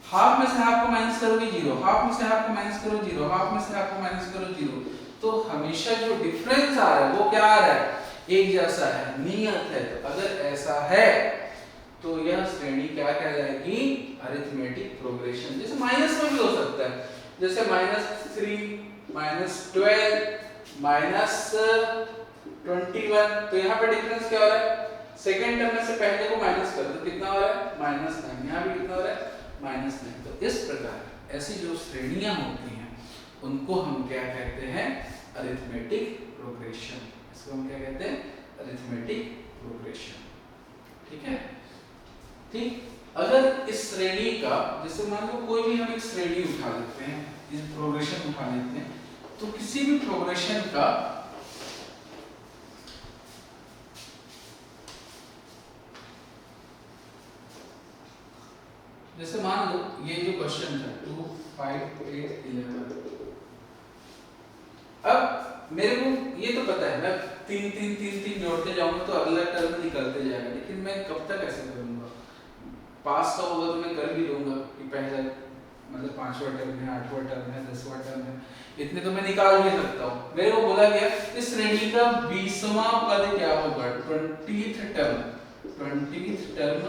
हाफ में से हाफ को माइनस करोगे 0, हाफ में से हाफ को माइनस करो 0, हाफ में से हाफ को माइनस करो 0। तो हमेशा जो डिफरेंस आ रहा है वो क्या आ रहा है? एक जैसा है, नियत है। तो अगर ऐसा है तो यह श्रेणी क्या कहलाएगी? Arithmetic progression. जैसे माइनस में भी हो सकता है, जैसे -3 -12 -21। तो यहाँ पे डिफरेंस क्या हो रहा है? सेकंड टर्म में से पहले को माइनस कर दो, कितना हो रहा है? -9। यहाँ भी कितना हो रहा है? -9। तो इस प्रकार ऐसी जो श्रेणियां होती हैं उनको हम क्या कहते हैं? Arithmetic progression. इसको हम क्या कहते हैं? Arithmetic progression. ठीक है, ठीक। अगर इस श्रेणी का, जैसे मान लो कोई भी हम एक श्रेणी उठा लेते हैं, इस प्रोग्रेशन उठा लेते हैं, तो किसी भी प्रोग्रेशन का जैसे मान लो ये जो क्वेश्चन था 2 5 8 11। अब मेरे को ये तो पता है मैं 3 3 3 3 जोड़ते जाऊंगा तो अगला टर्म निकलते जाएगा, लेकिन मैं कब तक ऐसे करूंगा? पास का होगा तो मैं कर भी लूंगा कि पहला मतलब 5वां टर्म है, 8वां टर्म है, 10वां टर्म है, इतने तो मैं निकाल भी सकता हूँ। मेरे को बोला गया इस श्रेणी का 20वां पद क्या होगा? 20th टर्म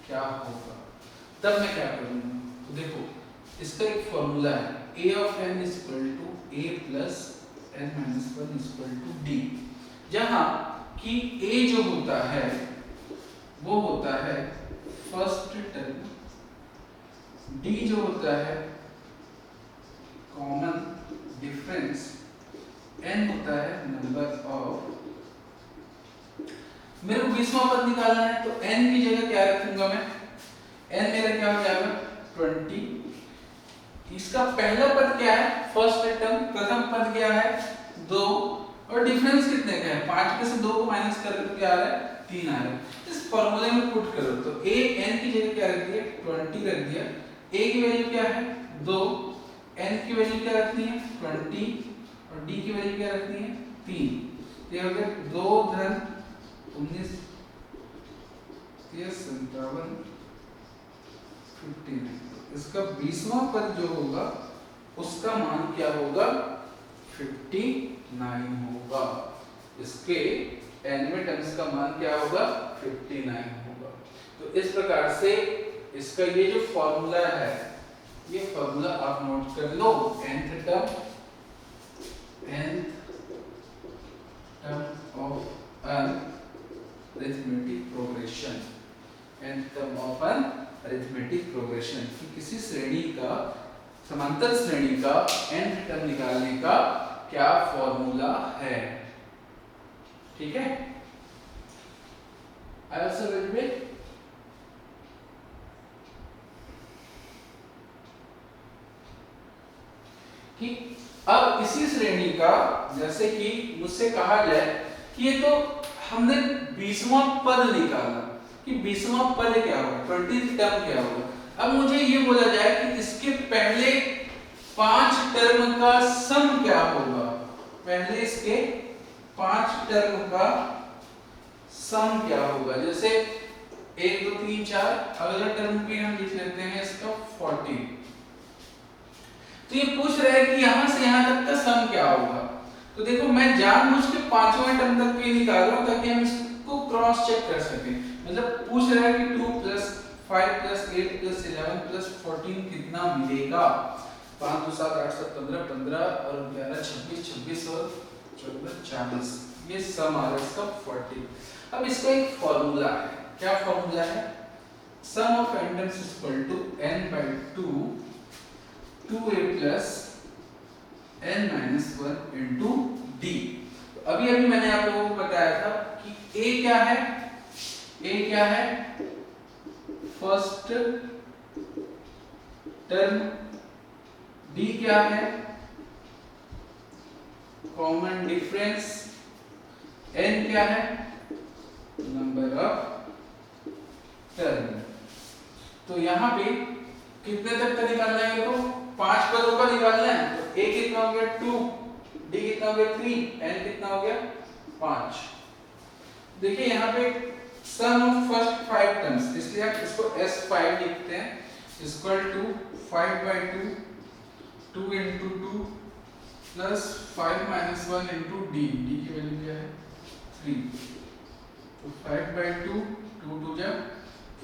क्या होगा? तब मैं क्या करूंगा? तो देखो इसका एक फॉर्मूला है, a of n = a plus n minus 1 = d, जहां कि a जो होता है वो होता है फर्स्ट टर्म, d जो होता है कॉमन डिफरेंस, n होता है नंबर ऑफ। मेरे को 20वां पद निकालना है तो n की जगह क्या रखूंगा मैं? n मेरा क्या हो जाएगा? 20। इसका पहला पद क्या है? फर्स्ट टर्म, प्रथम पद क्या है? 2, और डिफरेंस कितने का है? 5 में से 2 को माइनस करें तो क्या आ रहा है? 3 आ रहा है। इस फॉर्मूले में पुट करो तो a n की जगह क्या रख दिया? 20 रख दिया। a की वैल्यू क्या है? 2, n की वैल्यू क्या रखनी है? 20, और d की वैल्यू क्या रखनी है? 3। ये हो गया 2 धन 19 57 59। इसका 20वां पद जो होगा उसका मान क्या होगा? 59 होगा। इसके nवें टर्म्स का मान क्या होगा? 59 होगा। तो इस प्रकार से इसका ये जो फॉर्मूला है, ये फॉर्मूला आप नोट कर लो। nth term of an arithmetic progression, nth term of an arithmetic progression, कि किसी श्रेणी का, समांतर श्रेणी का nth टर्म निकालने का क्या फॉर्मूला है। ठीक है, आया समझ में? ठीक, अब इसी श्रेणी का जैसे कि मुझसे कहा जाए कि ये तो हमने 20वां पद निकाला कि 20वां पद क्या होगा, 20th टर्म क्या होगा। अब मुझे ये बोला जाए कि इसके पहले 5 टर्म का सम क्या होगा, पहले इसके 5 टर्म का सम क्या होगा। जैसे 1 2 3 4, अगला टर्म भी हम लिख लेते हैं इसका 40। तो ये पूछ रहा है कि यहां से यहां तक का सम क्या होगा। तो देखो मैं जानबूझ के 5वें टर्म तक के निकाल रहा हूं ताकि हम इसको क्रॉस चेक कर सकें। मतलब पूछ रहा है कि 2 + 5 + 8 + 11 + 14 कितना मिलेगा। 5 2 7 8 7 15 15 और 11 26 26 और 14 40, ये सम आ रहा है इसका 40। अब इसका एक फॉर्मूला है, क्या फॉर्मूला है, sum of n terms n/2 2a + n-1 into d। तो अभी मैंने आप लोगों को बताया था कि a क्या है, a क्या है, फर्स्ट टर्म, d क्या है, कॉमन डिफरेंस, n क्या है, नंबर ऑफ टर्म। तो यहां पे कितने तक का निकालना है, तो 5 पदों का निकालना है। तो a कितना हो गया 2, d कितना हो गया 3, n कितना हो गया 5। देखिए यहाँ पे सम ऑफ फर्स्ट 5 टर्म्स, इसलिए आप इसको s5 लिखते हैं, equal to 5/2 2 into 2 plus 5 - 1 into d, d की वैल्यू क्या है 3। तो 5/2 2 2 जा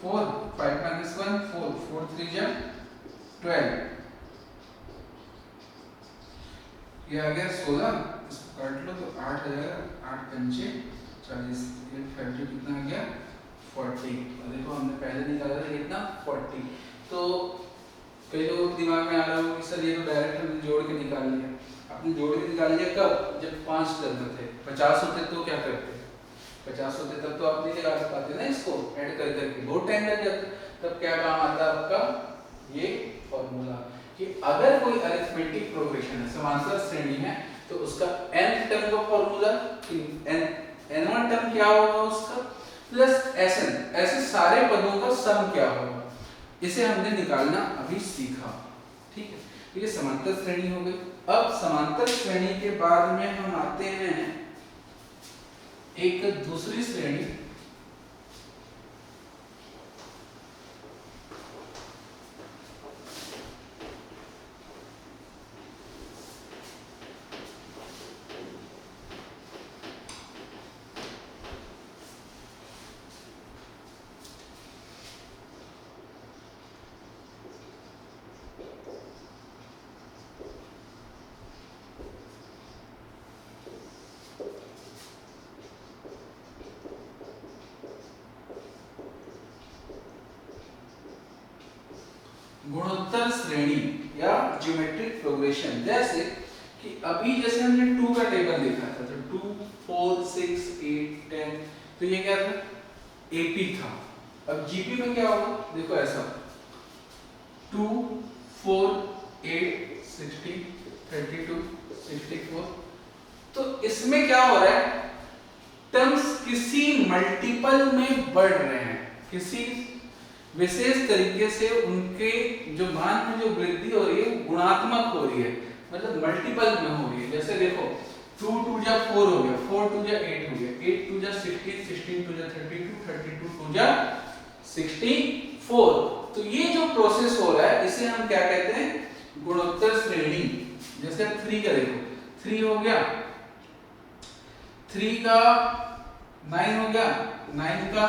4, 5 - 1 4, 4 3 जा 12, ये आ गया 16, इसको काट लो तो 8 आ जाएगा, 8 पंचे 40, ये फैक्टर कितना आ गया 40। और देखो हमने पहले निकाला था कितना 40। तो कई लोगों के दिमाग में आ रहा हो कि सर ये तो डायरेक्ट हमने जोड़ के निकाल लिया। आपने जोड़ के निकाल लिया कब, जब 5 टर्म थे। 50 होते तो क्या करते, 50 होते तब तो आप नहीं लगा पाते ना, इसको ऐड कर करके बहुत टाइम लग जाता। तब क्या काम आता आपका ये फॉर्मूला कि अगर कोई अरिथमेटिक प्रोग्रेशन है, समांतर श्रेणी है, तो उसका nth टर्म का फॉर्मूला n1 टर्म क्या होगा उसका प्लस sn, ऐसे सारे पदों का सम क्या होगा, इसे हमने निकालना अभी सीखा। ठीक है, तो ये समांतर श्रेणी हो गई। अब समांतर श्रेणी के बाद में हम आते हैं एक दूसरी श्रेणी, गुणोत्तर श्रेणी या ज्योमेट्रिक प्रोग्रेशन। जैसे कि अभी जैसे हमने 2 का टेबल देखा था, तो 2 4 6 8 10, तो ये क्या था एपी था। अब जीपी में क्या होगा, देखो ऐसा 2 4 8 60 32 64। तो इसमें क्या हो रहा है, टर्म्स किसी मल्टीपल में बढ़ रहे हैं, किसी विशेष तरीके से उनके जो मान में जो वृद्धि हो रही है गुणात्मक हो रही है, मतलब मल्टीपल में हो रही है। जैसे देखो 2 2 जा 4 हो गया, 4 2 जा 8 हो गया, 8 2 जा 16, 16 2 जा 32, 32 2 जा 64। तो ये जो प्रोसेस हो रहा है इसे हम क्या कहते हैं, गुणोत्तर श्रेणी। जैसे 3 का देखो, 3 हो गया, 3 का 9 हो गया, 9 का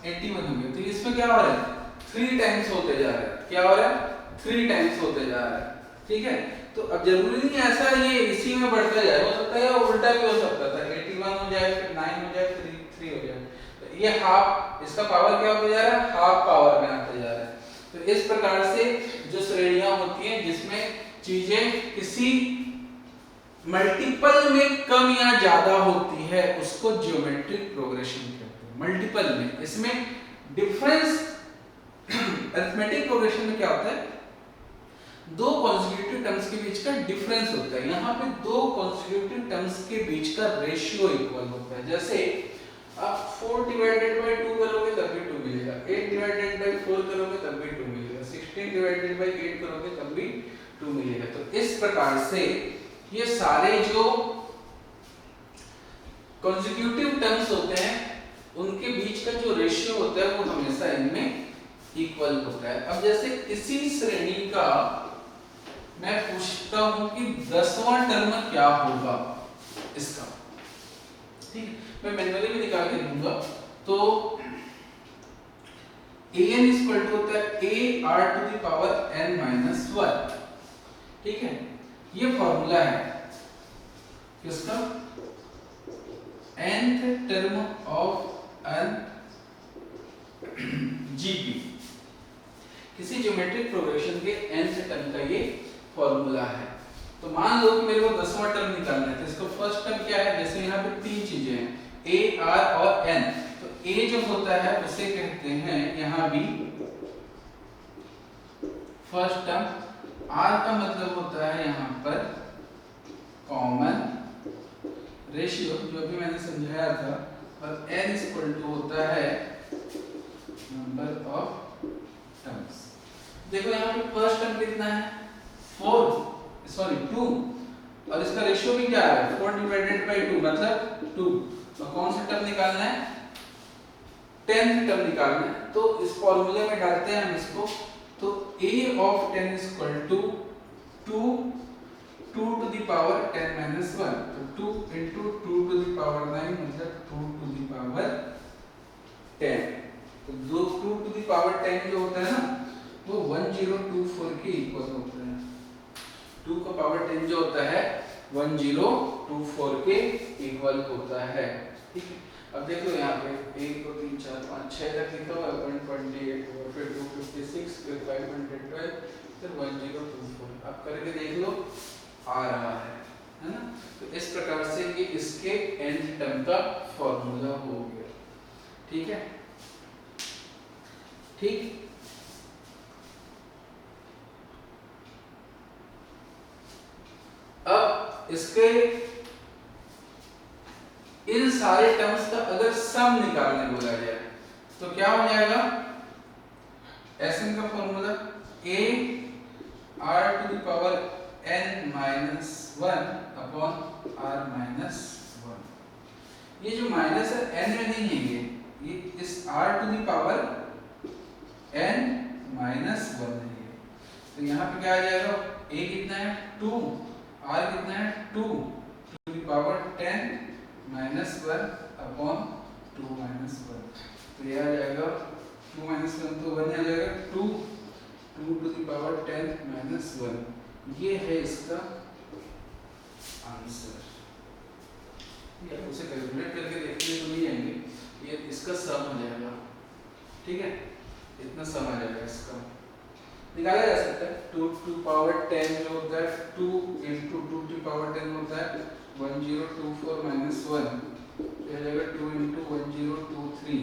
81 हो गया। तो इसमें क्या हो रहा है 3 टाइम्स होते जा रहा है, क्या हो रहा है 3 टाइम्स होते जा रहा है। ठीक है, तो अब जरूरी नहीं ऐसा ये इसी में बढ़ता जाए, हो सकता है उल्टा भी हो सकता था, 81 हो जाए फिर 9 हो जाए फिर 3 हो जाए। तो ये हाफ, इसका पावर क्या होता जा रहा है, हाफ पावर में आता जा रहा है। तो इस प्रकार से जो श्रेणियां होती हैं जिसमें चीजें किसी मल्टीपल में कम या ज्यादा होती है उसको ज्योमेट्रिक प्रोग्रेशन कहते हैं। मल्टीपल में, इसमें डिफरेंस अरिथमेटिक प्रोग्रेशन में क्या होता है, दो कॉन्सेक्यूटिव टर्म्स के बीच का डिफरेंस होता है। यहाँ पे दो कॉन्सेक्यूटिव टर्म्स के बीच का रेशियो इक्वल होता है। जैसे आप 4 डिवाइडेड बाय 2 करोगे तब भी 2 मिलेगा, 8 डिवाइडेड बाय 4 करोगे तब भी 2 मिलेगा, 16 डिवाइडेड बाय 8 करोगे तब भी 2 मिलेगा। तो इस प्रकार से ये सारे जो कॉन्सेक्यूटिव टर्म्स होते हैं उनके बीच का जो रेशियो होता है वो हमेशा इनमें इक्वल होता है। अब जैसे इसी श्रेणी का मैं पूछता हूं कि 10वां टर्म क्या होगा इसका, ठीक, मैं मैन्युअली भी निकाल के दूंगा। तो an इक्वल टू होता है a r to the power n minus 1, ठीक है, ये फॉर्मूला है किसका, nth term of an GP, किसी ज्योमेट्रिक प्रोग्रेशन के nth टर्म का ये फॉर्मूला है। तो मान लो कि मेरे को 10वां टर्म निकालना है, तो इसका फर्स्ट टर्म क्या है, जैसे यहाँ पे तीन चीजें हैं a r और n, तो a जो होता है उसे कहते हैं यहाँ भी फर्स्ट टर्म, r का मतलब होता है यहाँ पर कॉमन रेशियो जो भी मैंने समझाया था, और n इक्वल टू होता है नंबर ऑफ टर्म्स। देखो यहाँ पे फर्स्ट टर्म कितना है 2 और इसका रेशियो भी क्या है 4 डिवाइडेड बाय 2 मतलब 2। तो कौन सा टर्म निकालना है 10th टर्म निकालना है। तो इस फॉर्मूले में डालते हैं हम इसको, तो a of 10 is equal to 2 to the power 10 minus 1, तो 2 into 2 to the power 9 मतलब 2 to the power 10। तो जो 2 to the power 10 जो होता है ना वो 1024 के इक्वल होता है। 2 का पावर 10 जो होता है 1024 के इक्वल होता है, ठीक है। अब देखो यहाँ पे 1 2 3 4 5 6 तक लिखा हुआ है 128 और फिर 256 फिर 512 फिर 1024, आप करके देख लो आ रहा है ना। तो इस प्रकार से ये इसके nth टर्म का फॉर्मूला हो गया, ठीक है, ठीक। अब इसके इन सारे टर्म्स का अगर सम निकालने बोला जाए तो क्या हो जाएगा, Sn का formula a r to the power n minus 1 upon r minus 1। ये जो माइनस है n में नहीं है, ये इस r to the power n minus 1 है। तो यहाँ पे क्या आ जाएगा, a कितना है 2, r कितना है 2 to the power 10 minus 1 upon 2 minus 1। तो ये आ जाएगा 2 माइनस 1 तो 1 आ जाएगा 2 टू द पावर 10 माइनस 1। ये है इसका आंसर। ये उसे कैलकुलेट करके देखने तो नहीं आएंगे, ये इसका सम हो जाएगा, ठीक है, इतना सम आ जाएगा इसका, निकाला जा सकता है। 2 टू पावर 10 जो होता है 2 into 2 टू पावर 10 होता है 1024 माइनस 1, ये हो जाएगा 2 into 1023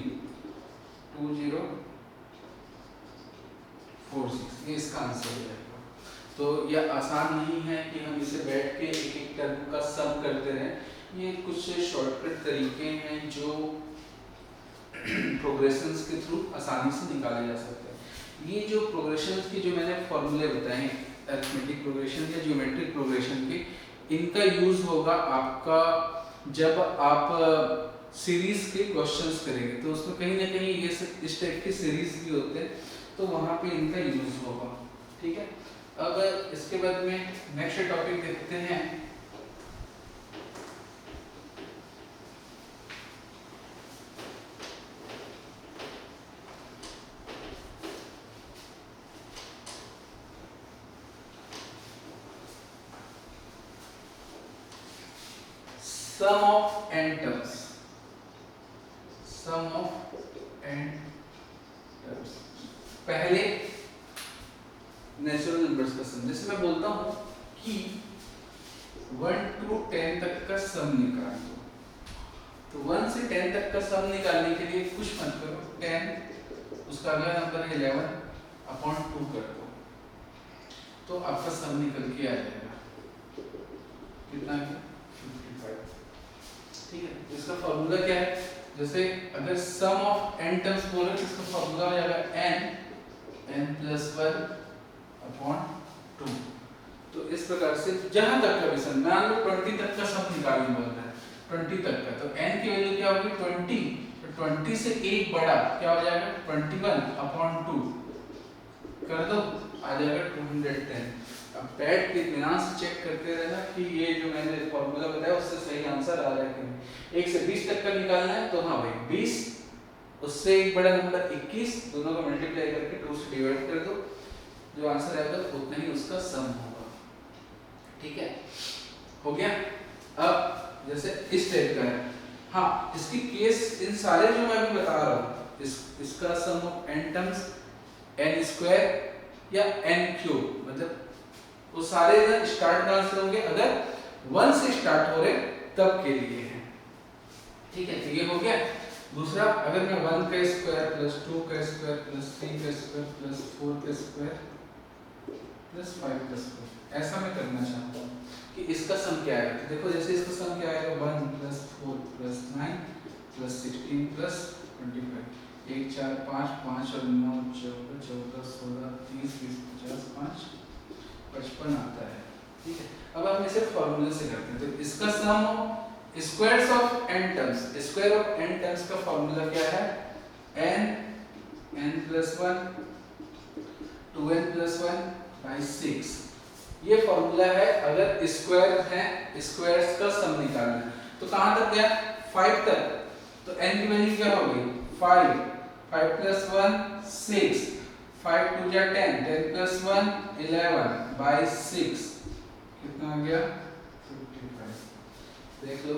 2046, ये इसका आंसर हो जाएगा। तो यह आसान नहीं है कि हम इसे बैठ के एक एक टर्म का सम करते रहें, ये कुछ शॉर्टकट तरीके हैं जो प्रोग्रेशंस के थ्रू आसानी से निकाले जा सकते हैं। ये जो प्रोग्रेशंस के जो मैंने फॉर्मूले बताए अरिथमेटिक प्रोग्रेशन या ज्योमेट्रिक प्रोग्रेशन के, इनका यूज होगा आपका जब आप सीरीज के क्वेश्चंस करेंगे, तो उसमें कहीं ना कहीं ये इस टाइप के सीरीज भी होते हैं, तो वहां पे इनका यूज होगा, ठीक है। अब इसके बाद में नेक्स्ट टॉपिक देखते हैं, sum of n terms, sum of n terms. पहले नेचुरल नंबर्स का सम, जैसे मैं बोलता हूं कि 1 to 10 तक का सम निकाल दो, तो 1 से 10 तक का सम निकालने के लिए कुछ मत करो, 10 उसका अगला नंबर 11 अपॉन 2 कर दो, तो आपका सम निकल के आ जाएगा कितना है 55। ठीक है, इसका फॉर्मूला क्या है, जैसे अगर सम ऑफ n टर्म्स बोले तो इसका फॉर्मूला हो जाएगा n+1/2। तो इस प्रकार से जहां तक का भी सम, मान लो 20 तक का सम निकालने बोल रहा है, 20 तक का, तो n की वैल्यू क्या होगी 20, तो 20 से एक बड़ा क्या हो जाएगा 21/2 कर दो, आ जाएगा 210। अब बैठ के इत्मीनान से चेक करते रहना कि ये जो मैंने फॉर्मूला बताया उससे सही आंसर आ रहा है कि नहीं। 1 से 20 तक का निकालना है तो हाँ भाई 20, उससे एक बड़ा नंबर 21, दोनों को मल्टीप्लाई करके 2 से डिवाइड कर दो, जो आंसर आएगा उतना ही उसका सम होगा। ठीक है, हो गया। अब जैसे इस टाइप का है, हाँ इसकी केस इन सारे जो मैं अभी बता रहा हूँ, इसका सम ऑफ n टर्म्स n² या n³ मतलब वो सारे स्टार्ट कहां से होंगे, अगर 1 से स्टार्ट हो रहे तब के लिए है। ठीक है, तो ये हो गया। दूसरा, अगर मैं 1 का स्क्वायर प्लस 2 का स्क्वायर प्लस 3 का स्क्वायर प्लस 4 का स्क्वायर प्लस 5 का स्क्वायर ऐसा मैं करना चाहता हूँ कि इसका सम क्या आएगा, तो देखो जैसे इसका सम क्या आएगा 1 + 4 + 9 + 16 + 25, 1 4 5 5 और 9 14 14 16 30 20 50 5 55 आता है। ठीक है, अब हम इसे फॉर्मूले से करते हैं, तो इसका sum squares of n terms, square of n terms का फॉर्मूला क्या है n+1 2n+1/6। ये फॉर्मूला है अगर स्क्वायर है, स्क्वायर्स का सम निकालना है। तो कहां तक गया 5 तक, तो n की वैल्यू क्या हो गई 5, 5 + 1 6, 5 × 2 = 10, 10 + 1 11/6 कितना आ गया 55। देख लो,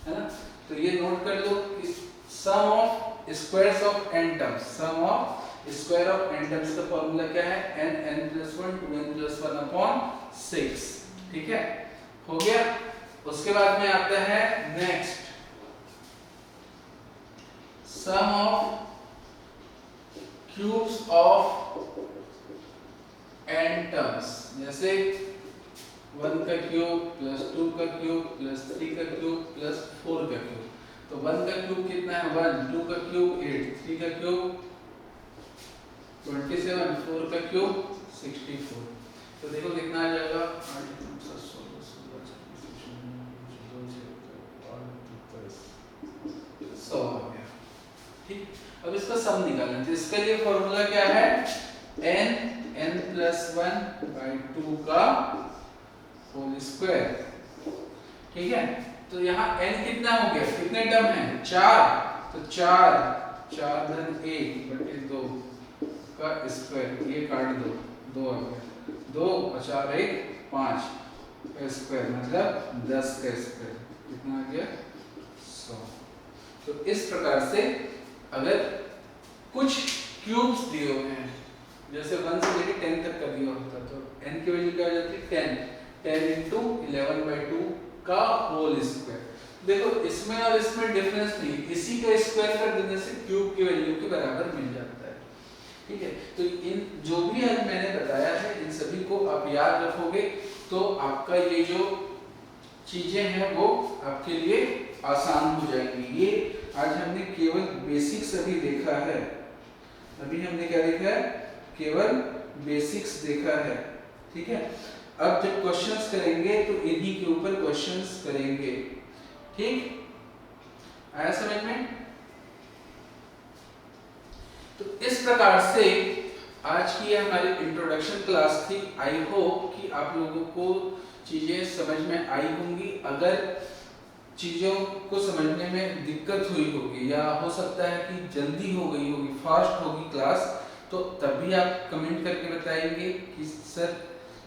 है ना। तो ये नोट कर लो कि sum of squares of n terms, sum of square of n terms का फॉर्मूला क्या है n+1 2n+1/6। ठीक है, हो गया। उसके बाद में आता है next sum of cubes of n terms, जैसे 1 का क्यूब प्लस 2 का क्यूब प्लस 3 का क्यूब प्लस 4 का क्यूब। तो 1 का क्यूब कितना है 1, 2 का क्यूब 8, 3 का क्यूब 27, 4 का क्यूब 64। तो देखो कितना आ जाएगा 8 16 16 100 आ गया। ठीक, अब इसका सम निकालना है, तो इसके लिए फॉर्मूला क्या है n+1/2 का होल स्क्वायर। ठीक है, तो यहाँ n कितना हो गया, कितने टर्म है 4, तो 4 4/1/2 का स्क्वायर, ये काट दो 2 आ गया, 2 और 4 1 5 का स्क्वायर मतलब 10 का स्क्वायर कितना आ गया 100। तो इस प्रकार से अगर कुछ क्यूब्स दिए हुए हैं, जैसे 1 से लेकर 10 तक का दिया होता तो n की वैल्यू क्या आ जाती है 10 × 11/2 का होल स्क्वायर। देखो इसमें और इसमें डिफरेंस नहीं, इसी का स्क्वायर कर देने से क्यूब की वैल्यू के बराबर मिल जाता है। ठीक है, तो इन जो भी आज मैंने बताया है इन सभी को आप याद रखोगे तो आपका ये जो चीजें हैं वो आपके लिए आसान हो जाएंगी। ये आज हमने केवल बेसिक्स अभी देखा है, अभी हमने क्या देखा है केवल बेसिक्स देखा है। ठीक है, अब जब क्वेश्चंस करेंगे तो इन्हीं के ऊपर क्वेश्चंस करेंगे। ठीक, आया समझ में। तो इस प्रकार से आज की हमारी इंट्रोडक्शन क्लास थी। आई होप कि आप लोगों को चीजें समझ में आई होंगी। अगर चीजों को समझने में दिक्कत हुई होगी या हो सकता है कि जल्दी हो गई होगी, फास्ट होगी क्लास, तो तब भी आप कमेंट करके बताएंगे कि सर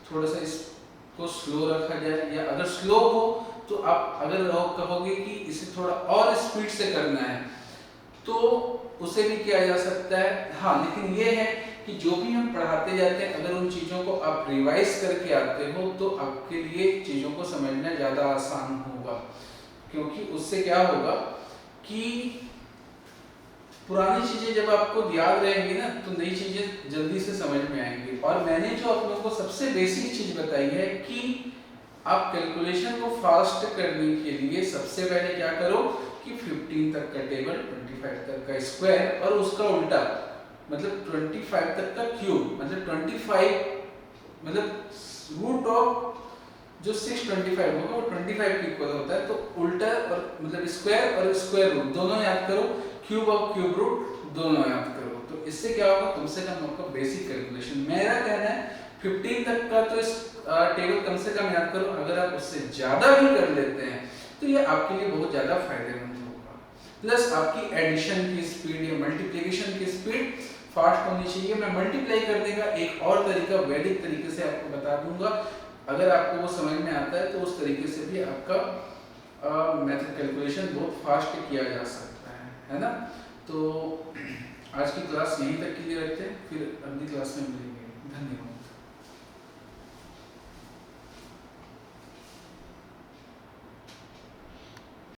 थोड़ा सा इसको स्लो रखा जाए, या अगर स्लो हो तो आप अगर कहोगे कि इसे थोड़ा और स्पीड से करना है तो उसे भी किया जा सकता है। हाँ, लेकिन ये है कि जो भी हम पढ़ाते जाते हैं अगर उन चीज़ों को आप रिवाइज करके आते हो तो आपके लिए चीज़ों को समझना ज़्यादा आसान होगा, क्योंकि उससे क्या होगा कि पुरानी चीजें जब आपको याद रहेंगी ना तो नई चीजें जल्दी से समझ में आएंगी। और मैंने जो आप लोगों को सबसे बेसिक चीज बताई है कि आप कैलकुलेशन को फास्ट करने के लिए सबसे पहले क्या करो कि 15 तक का टेबल, 25 तक का स्क्वायर और उसका उल्टा, मतलब 25 तक का क्यूब, मतलब 25 मतलब रूट ऑफ जो 625 होगा वो 25 के इक्वल होता है। तो उल्टा और मतलब स्क्वायर और स्क्वायर रूट दोनों याद करो, क्यूब और क्यूब रूट दोनों याद करो। तो इससे क्या होगा, कम से कम आपका बेसिक कैलकुलेशन, मेरा कहना है 15 तक का तो इस टेबल कम से कम याद करो। अगर आप उससे ज्यादा भी कर लेते हैं तो ये आपके लिए बहुत ज्यादा फायदेमंद होगा। प्लस आपकी एडिशन की स्पीड या मल्टीप्लिकेशन की स्पीड फास्ट होनी चाहिए। मैं मल्टीप्लाई करने का एक और तरीका वैदिक तरीके से आपको बता दूंगा, अगर आपको वो समझ में आता है तो उस तरीके से भी आपका मेथड कैलकुलेशन बहुत फास्ट किया जा सकता है ना। तो आज की क्लास यहीं तक के लिए रखते हैं, फिर अगली क्लास में मिलेंगे। धन्यवाद।